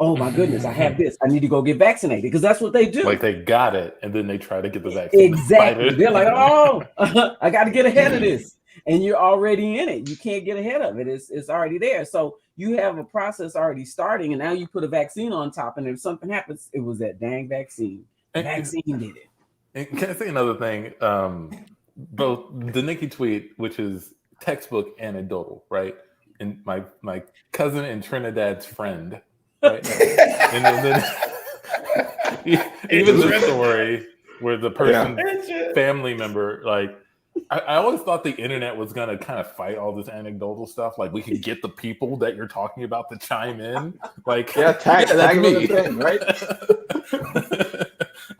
Oh my goodness, I have this. I need to go get vaccinated, because that's what they do. Like they got it and then they try to get the vaccine. Exactly. They're like, oh, I got to get ahead of this. And you're already in it. You can't get ahead of it. It's already there. So you have a process already starting, and now you put a vaccine on top, and if something happens, it was that dang vaccine. The vaccine did it. And can I say another thing? Both the Nikki tweet, which is textbook anecdotal, right? And my cousin in Trinidad's friend, right? And then even the story where the person's family member, like, I always thought the internet was going to kind of fight all this anecdotal stuff. Like, we could get the people that you're talking about to chime in. Like, tag me, thing, right?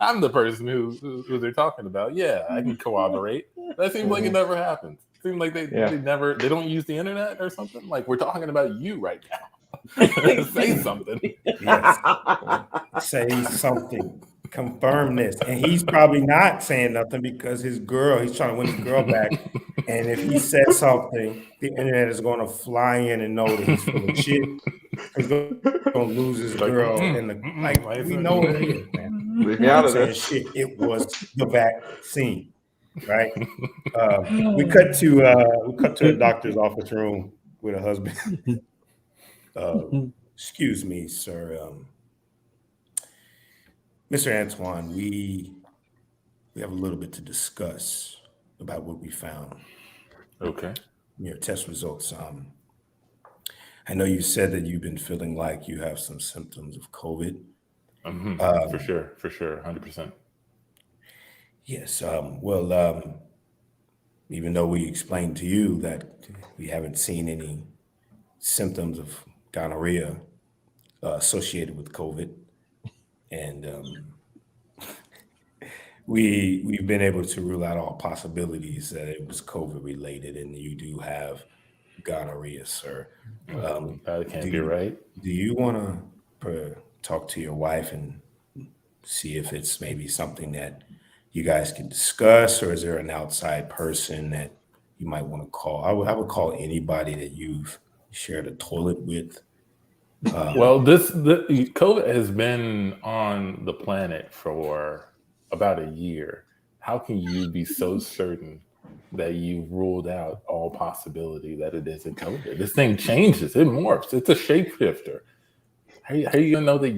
I'm the person who they're talking about. Yeah, I can corroborate. That seems like it never happens. It seems like they don't use the internet or something. Like, we're talking about you right now. Say something. Yes. Say something. Confirm this. And he's probably not saying nothing because he's trying to win his girl back. And if he says something, the internet is going to fly in and know that he's full of shit. He's going to lose his girl. We know what it is, man. Leave me out of this. Shit, it was the vaccine, right? We cut to a doctor's office room with a husband. Excuse me, sir. Mr. Antoine, we have a little bit to discuss about what we found. Okay. Your test results. I know you said that you've been feeling like you have some symptoms of COVID. For sure, 100%. Yes. Even though we explained to you that we haven't seen any symptoms of gonorrhea associated with COVID, and we've been able to rule out all possibilities that it was COVID related, and you do have gonorrhea, sir. That can't be right. Do you want to talk to your wife and see if it's maybe something that you guys can discuss, or is there an outside person that you might want to call? I would call anybody that you've shared a toilet with. Well, the COVID has been on the planet for about a year. How can you be so certain that you ruled out all possibility that it isn't COVID? This thing changes, it morphs, it's a shapeshifter. How are you gonna know that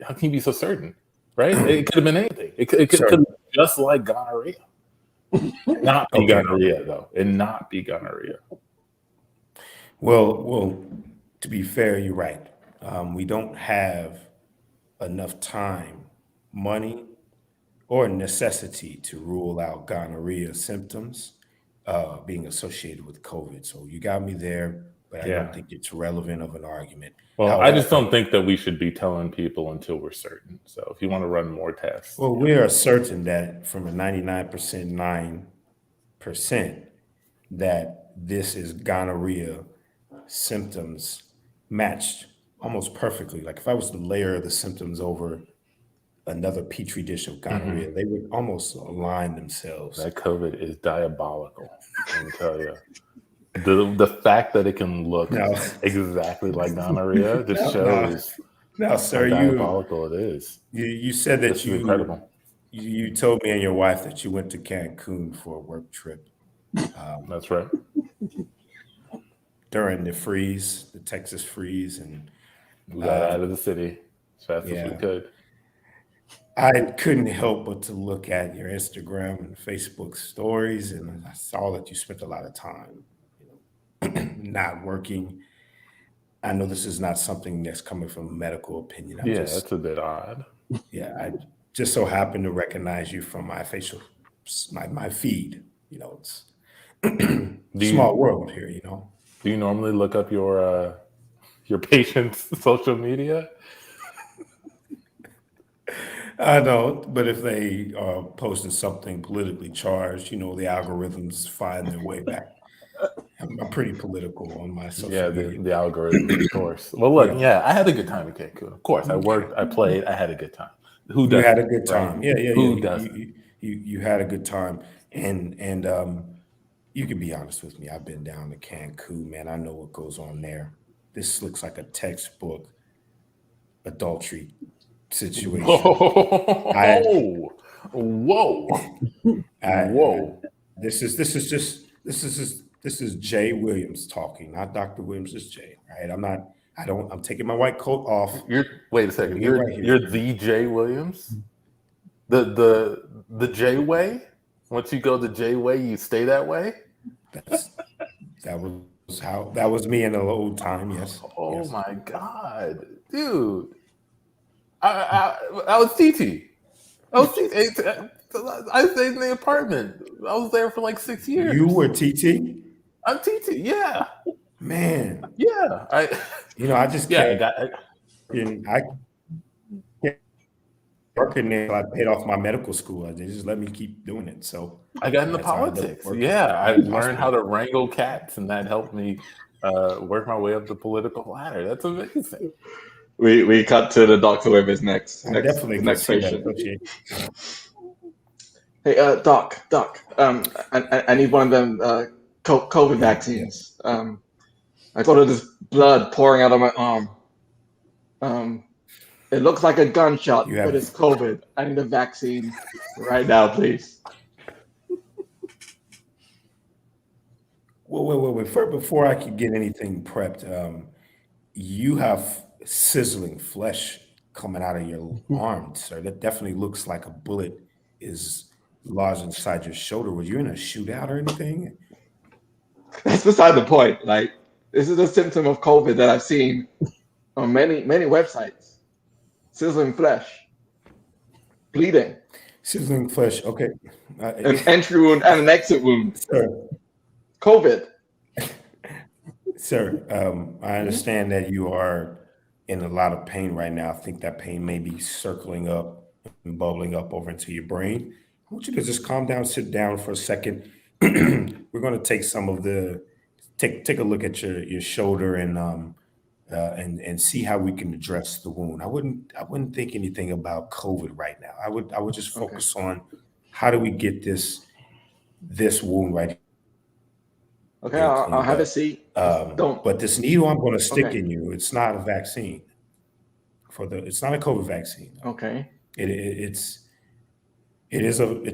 how can you be so certain? Right? It could have been anything. It could have been just like gonorrhea. Not be gonorrhea, though. And not be gonorrhea. Well, to be fair, you're right. We don't have enough time, money, or necessity to rule out gonorrhea symptoms being associated with COVID. So you got me there, but I don't think it's relevant of an argument. Well, however, I just don't think that we should be telling people until we're certain. So if you want to run more tests. Well, we are certain that from a 99% that this is gonorrhea symptoms matched almost perfectly. Like if I was to layer the symptoms over another petri dish of gonorrhea, they would almost align themselves. That COVID is diabolical, let me tell you. The fact that it can look exactly like gonorrhea just shows now, sir, how diabolical it is. You said that this is incredible. You told me and your wife that you went to Cancun for a work trip. That's right. During the Texas freeze, and we got out of the city as fast as we could. I couldn't help but to look at your Instagram and Facebook stories, and I saw that you spent a lot of time not working. I know this is not something that's coming from a medical opinion. That's a bit odd. Yeah, I just so happened to recognize you from my my feed. It's small world here. Do you normally look up your patient's social media? I don't, but if they are posting something politically charged, the algorithms find their way back. I'm pretty political on my social media. The algorithm, of course. Well, look, I had a good time in Cancun. Of course, I worked, I played, I had a good time. Who doesn't? You had a good time. Right? Who doesn't? You had a good time, and you can be honest with me. I've been down to Cancun, man. I know what goes on there. This looks like a textbook adultery situation. Whoa! This is Jay Williams talking, not Dr. Williams. It's Jay, right? I'm taking my white coat off. Wait a second. You're the Jay Williams? The Jay way? Once you go the Jay way, you stay that way? That was me in the old time, yes. Oh yes. My God. Dude. I was TT. I stayed in the apartment. I was there for like 6 years. You were TT? I'm TT, yeah. Man. Yeah. I just can't. I working there. I paid off my medical school. They just let me keep doing it. So I got into politics. I learned how to wrangle cats, and that helped me work my way up the political ladder. That's amazing. We cut to the doctor with his next patient. Hey, Doc. I need one of them COVID vaccines. I got all this blood pouring out of my arm. It looks like a gunshot, but it's COVID. I need a vaccine right now, please. Wait. Before I could get anything prepped, you have sizzling flesh coming out of your arm, sir. That definitely looks like a bullet is lodged inside your shoulder. Were you in a shootout or anything? That's beside the point. Like, this is a symptom of COVID that I've seen on many websites. Sizzling flesh, bleeding, sizzling flesh. Okay, an entry wound and an exit wound. Sir. COVID. Sir, I understand that you are in a lot of pain right now. I think that pain may be circling up and bubbling up over into your brain. I want you to just calm down, sit down for a second. We're going to take some of the take a look at your shoulder and see how we can address the wound. I wouldn't think anything about COVID right now. I would just Okay. focus on how do we get this wound right Okay, here I'll cleaned have a up. seat. Just don't. But this needle I'm going to stick Okay. in you, it's not a vaccine it's not a COVID vaccine. Okay. It's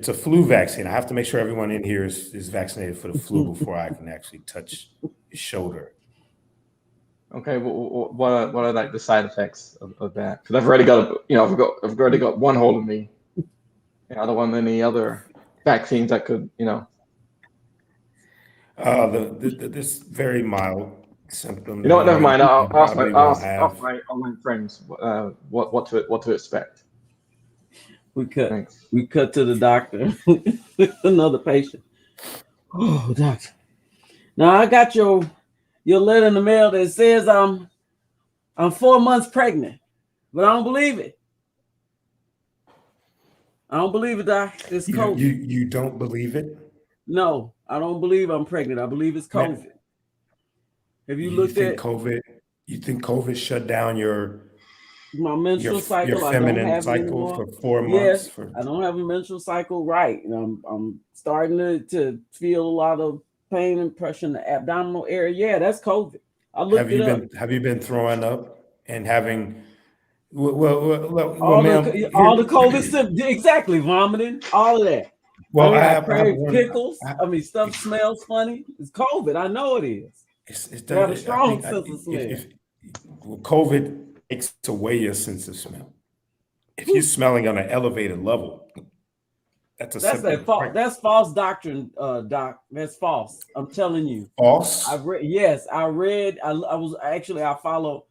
a flu vaccine. I have to make sure everyone in here is vaccinated for the flu before I can actually touch your shoulder. Okay. What are like the side effects of that? Because I've already got I've already got one hold of me. I don't want any other vaccines that could This very mild symptom. You know what? Never mind. I'll You probably won't ask have. my online friends what to expect. We cut Thanks. to the doctor. Another patient. Oh, doctor. Now I got your letter in the mail that says I'm 4 months pregnant, but I don't believe it. I don't believe it, doc. It's COVID. You don't believe it? No, I don't believe I'm pregnant. I believe it's COVID. Have you looked at COVID? You think COVID shut down my menstrual cycle? your I don't feminine have it cycle anymore. for 4 Yes, months? I don't have a menstrual cycle right. And I'm starting to feel a lot of pain and pressure in the abdominal area. Yeah, that's COVID. I looked it up. Have you been throwing up and having well, All ma'am, the COVID symptoms, exactly, vomiting, all of that. well, I have crave one. pickles. Stuff smells funny. It's COVID. I know it is. It's got a strong sense of smell. COVID takes away your sense of smell. If you're smelling on an elevated level, that's false doctrine, doc. That's false. I'm telling you. False. I follow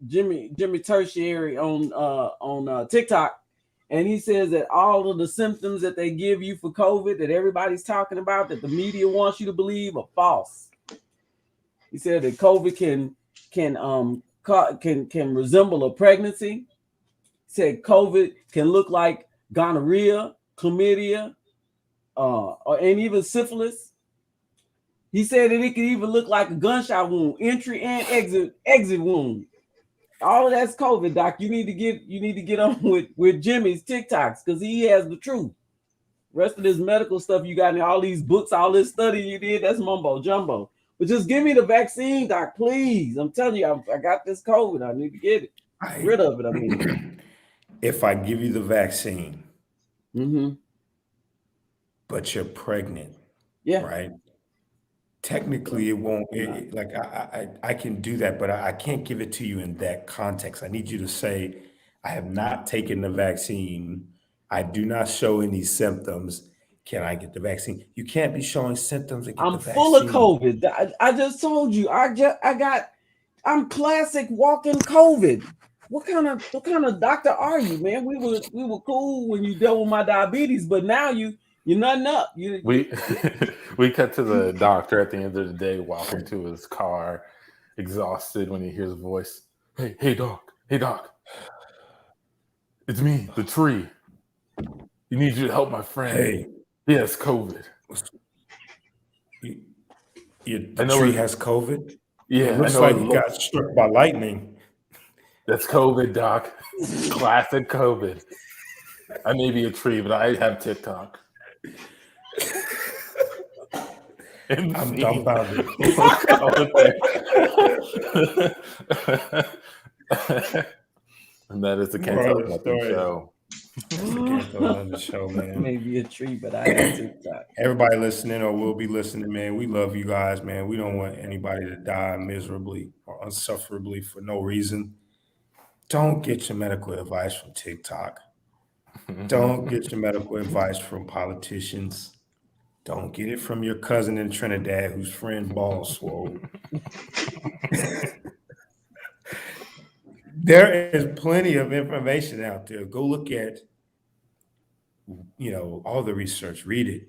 Jimmy Tertiary on TikTok, and he says that all of the symptoms that they give you for COVID that everybody's talking about, that the media wants you to believe, are false. He said that COVID can resemble a pregnancy. He said COVID can look like gonorrhea, chlamydia, and even syphilis. He said that it can even look like a gunshot wound, entry and exit wound. All of that's COVID, doc. You need to get on with Jimmy's TikToks because he has the truth. Rest of this medical stuff you got in all these books, all this study you did, that's mumbo jumbo. But just give me the vaccine, doc, please. I'm telling you, I got this COVID. I need to get it. Rid of it. I mean, if I give you the vaccine, mm-hmm. but you're pregnant, yeah, right? Technically, it won't. I can do that, but I can't give it to you in that context. I need you to say, I have not taken the vaccine. I do not show any symptoms. Can I get the vaccine? You can't be showing symptoms and get the vaccine. I'm full of COVID. I just told you. I'm classic walking COVID. What kind of doctor are you, man? We were cool when you dealt with my diabetes, but now you're nothing up. We cut to the doctor at the end of the day, walking to his car, exhausted when he hears a voice. Hey doc. It's me, the tree. You need you to help my friend. Hey. Yes, COVID. The tree has COVID? Yeah. It looks like he got struck by lightning. That's COVID, doc. Classic COVID. I may be a tree, but I have TikTok. I'm dumbfounded. And that is the Cant show. The show, man. Maybe a tree, but I have TikTok. Everybody listening or will be listening, man. We love you guys, man. We don't want anybody to die miserably or unsufferably for no reason. Don't get your medical advice from TikTok. Don't get your medical advice from politicians. Don't get it from your cousin in Trinidad whose friend balls swole. There is plenty of information out there. Go look at, all the research. Read it.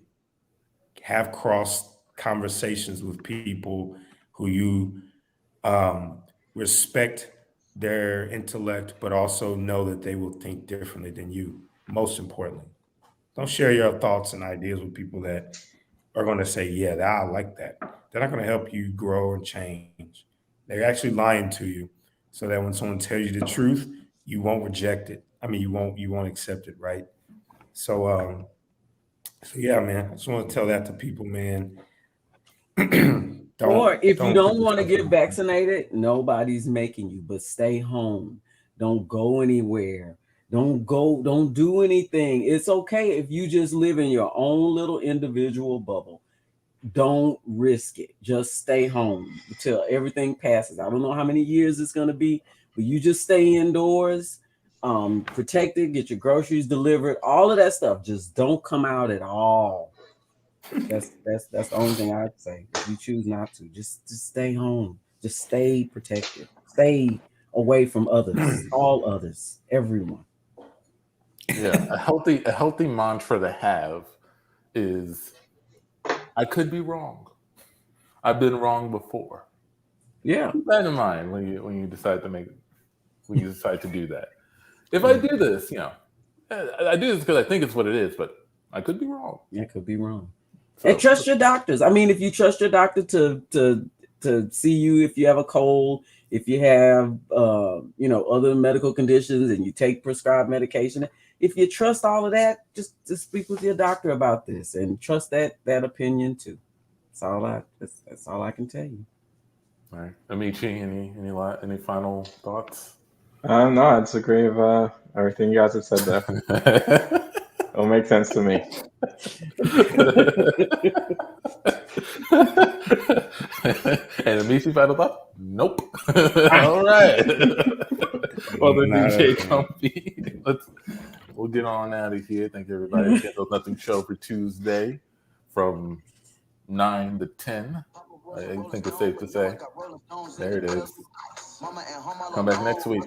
Have cross conversations with people who you respect their intellect, but also know that they will think differently than you. Most importantly, don't share your thoughts and ideas with people that are going to say, yeah, I like that. They're not going to help you grow and change. They're actually lying to you so that when someone tells you the truth, you won't reject it. I mean, you won't accept it, right? So yeah, man, I just want to tell that to people, man. Or if you don't put don't want to yourself get in. vaccinated, nobody's making you, but stay home. Don't go anywhere. Don't do anything. It's okay if you just live in your own little individual bubble. Don't risk it. Just stay home until everything passes. I don't know how many years it's going to be, but you just stay indoors, protected, get your groceries delivered, all of that stuff. Just don't come out at all. That's the only thing I'd say. If you choose not to, just stay home. Just stay protected. Stay away from others, all others, everyone. Yeah, a healthy mantra to have is I could be wrong. I've been wrong before. Yeah. Keep that in mind when you decide to do that. If I do this, I do this because I think it's what it is, but I could be wrong. It could be wrong. So, and trust your doctors. I mean, if you trust your doctor to see you if you have a cold, if you have other medical conditions and you take prescribed medication, if you trust all of that, just speak with your doctor about this and trust that opinion too. That's all I can tell you. all right, Amechi, any final thoughts? No, I disagree with everything you guys have said there. It'll make sense to me. And Amechi final thought? Nope. All right. Well, the DJ Comfy. We'll get on out of here. Thank you, everybody. Can't Do Nothing show for Tuesday from 9 to 10. I think it's safe to say. There it is. Come back next week.